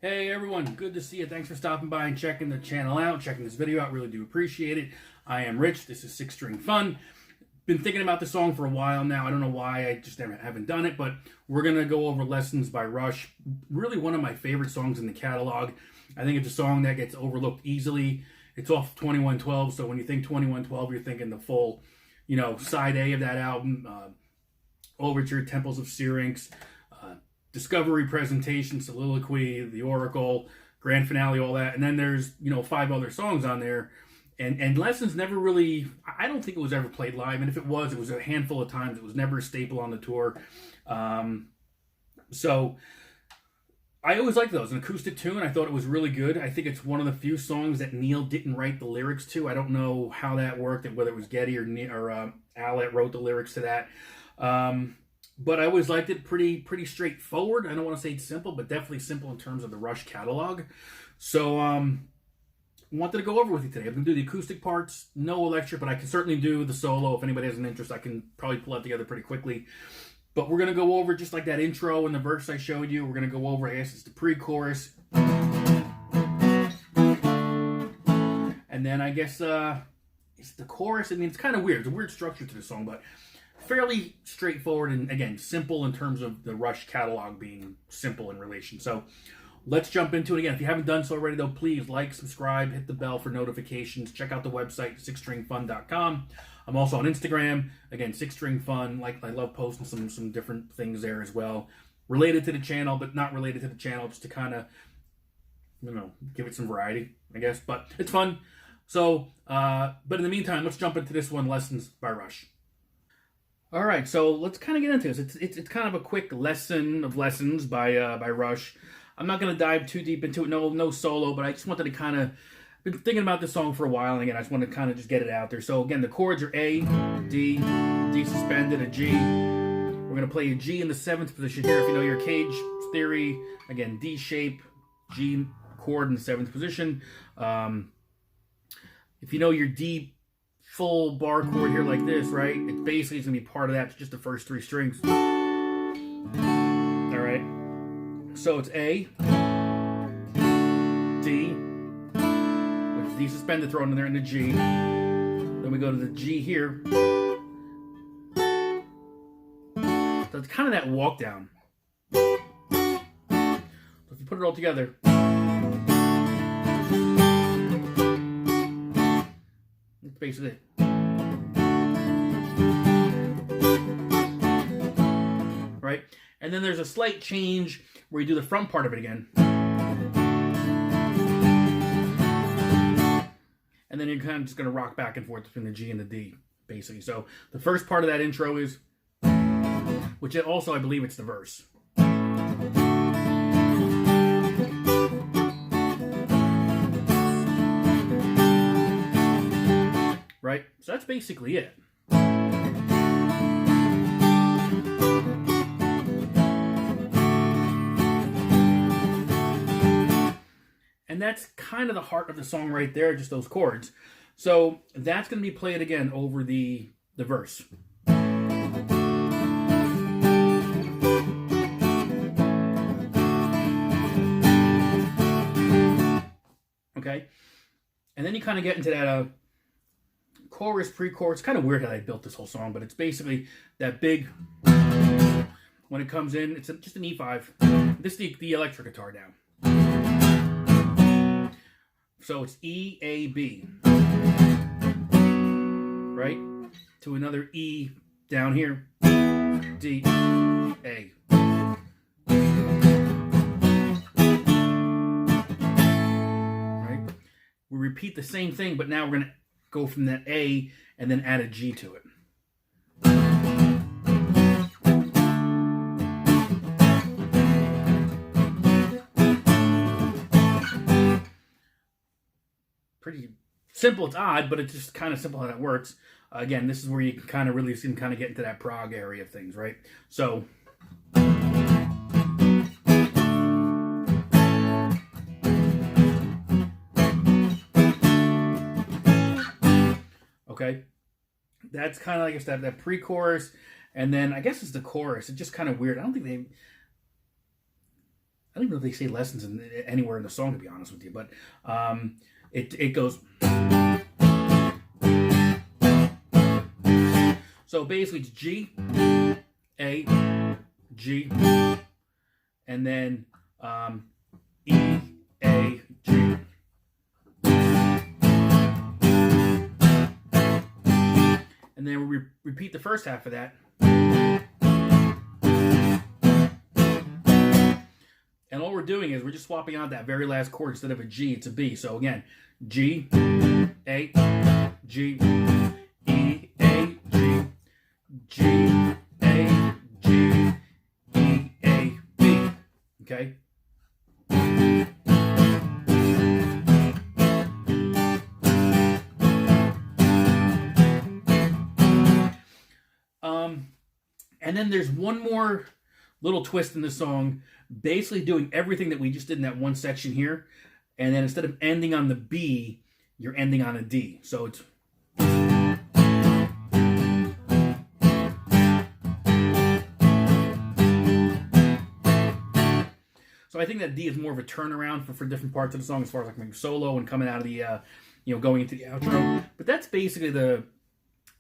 Hey everyone, good to see you. Thanks for stopping by and checking the channel out, checking this video out. Really do appreciate it. I am Rich. This is Six String Fun. Been thinking about the song for a while now. I don't know why, I just haven't done it, but we're going to go over Lessons by Rush. Really one of my favorite songs in the catalog. I think it's a song that gets overlooked easily. It's off 2112, so when you think 2112, you're thinking the full, side A of that album. Overture, Temples of Syrinx, Discovery, Presentation, Soliloquy, The Oracle, Grand Finale, all that. And then there's, 5 other songs on there. And Lessons never really, I don't think it was ever played live. And if it was a handful of times. It was never a staple on the tour. So I always liked those. An acoustic tune, I thought it was really good. I think it's one of the few songs that Neil didn't write the lyrics to. I don't know how that worked, whether it was Geddy or Al that wrote the lyrics to that. But I always liked it pretty straightforward. I don't want to say it's simple, but definitely simple in terms of the Rush catalog. So wanted to go over with you today. I'm going to do the acoustic parts, no electric, but I can certainly do the solo. If anybody has an interest, I can probably pull it together pretty quickly. But we're going to go over just like that intro and the verse I showed you. We're going to go over, I guess it's the pre-chorus. And then I guess it's the chorus. I mean, it's kind of weird. It's a weird structure to the song, but fairly straightforward and, again, simple in terms of the Rush catalog being simple in relation. So let's jump into it again. If you haven't done so already, though, please like, subscribe, hit the bell for notifications. Check out the website, sixstringfun.com. I'm also on Instagram. Again, sixstringfun. I love posting some different things there as well. Related to the channel, but not related to the channel, just to kind of, give it some variety, I guess. But it's fun. So, but in the meantime, let's jump into this one, Lessons by Rush. All right, so let's kind of get into this. It's kind of a quick lesson of Lessons by Rush. I'm not going to dive too deep into it. No solo, but I just wanted to kind of been thinking about this song for a while, and again, I just want to kind of just get it out there. So again, the chords are A, D, D suspended, a G. We're going to play a G in the 7th position here. If you know your Cage theory, again, D shape, G chord in the 7th position. If you know your D full bar chord here like this, right? It's basically going to be part of that. It's just the first 3 strings. All right. So it's A, D, with D suspended thrown in there, and the G. Then we go to the G here. So it's kind of that walk down. So if you put it all together, that's basically it. Right? And then there's a slight change where you do the front part of it again. And then you're kind of just going to rock back and forth between the G and the D, basically. So the first part of that intro is, which also I believe it's the verse. Right? So that's basically it. And that's kind of the heart of the song right there, just those chords. So that's going to be played again over the verse. Okay? And then you kind of get into that chorus, pre-chorus. It's kind of weird how I built this whole song, but it's basically that big, when it comes in, it's just an E5. This is the electric guitar down. So it's E, A, B, right? To another E down here, D, A. Right? We repeat the same thing, but now we're going to go from that A and then add a G to it. Pretty simple. It's odd, but it's just kind of simple how that works. Again, this is where you can kind of really get into that prog area of things, right? So okay, that's kind of, I guess, that pre-chorus, and then I guess it's the chorus. It's just kind of weird. I don't think they I don't even know if they say lessons anywhere in the song, to be honest with you, but it goes. So basically it's G, A, G, and then E, A, G. And then we repeat the first half of that. And all we're doing is we're just swapping out that very last chord. Instead of a G, it's a B. So again, G, A, G, E, A, G, G, A, G, E, A, B. Okay? And then there's one more little twist in the song, basically doing everything that we just did in that one section here. And then instead of ending on the B, you're ending on a D. So it's... So I think that D is more of a turnaround for different parts of the song, as far as like maybe solo and coming out of the, going into the outro. But that's basically the...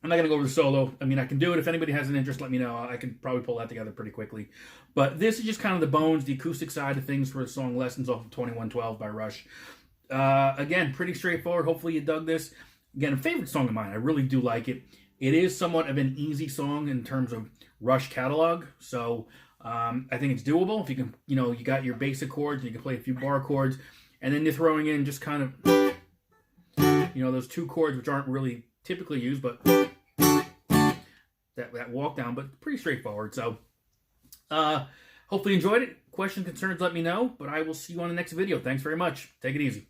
I'm not going to go over the solo. I mean, I can do it. If anybody has an interest, let me know. I can probably pull that together pretty quickly. But this is just kind of the bones, the acoustic side of things for the song Lessons off of 2112 by Rush. Again, pretty straightforward. Hopefully you dug this. Again, a favorite song of mine. I really do like it. It is somewhat of an easy song in terms of Rush catalog. So I think it's doable. If you can, you got your basic chords, and you can play a few bar chords. And then you're throwing in just kind of, those two chords which aren't really typically used, but that walk down, but pretty straightforward. So hopefully you enjoyed it. Questions, concerns, let me know, but I will see you on the next video. Thanks very much. Take it easy.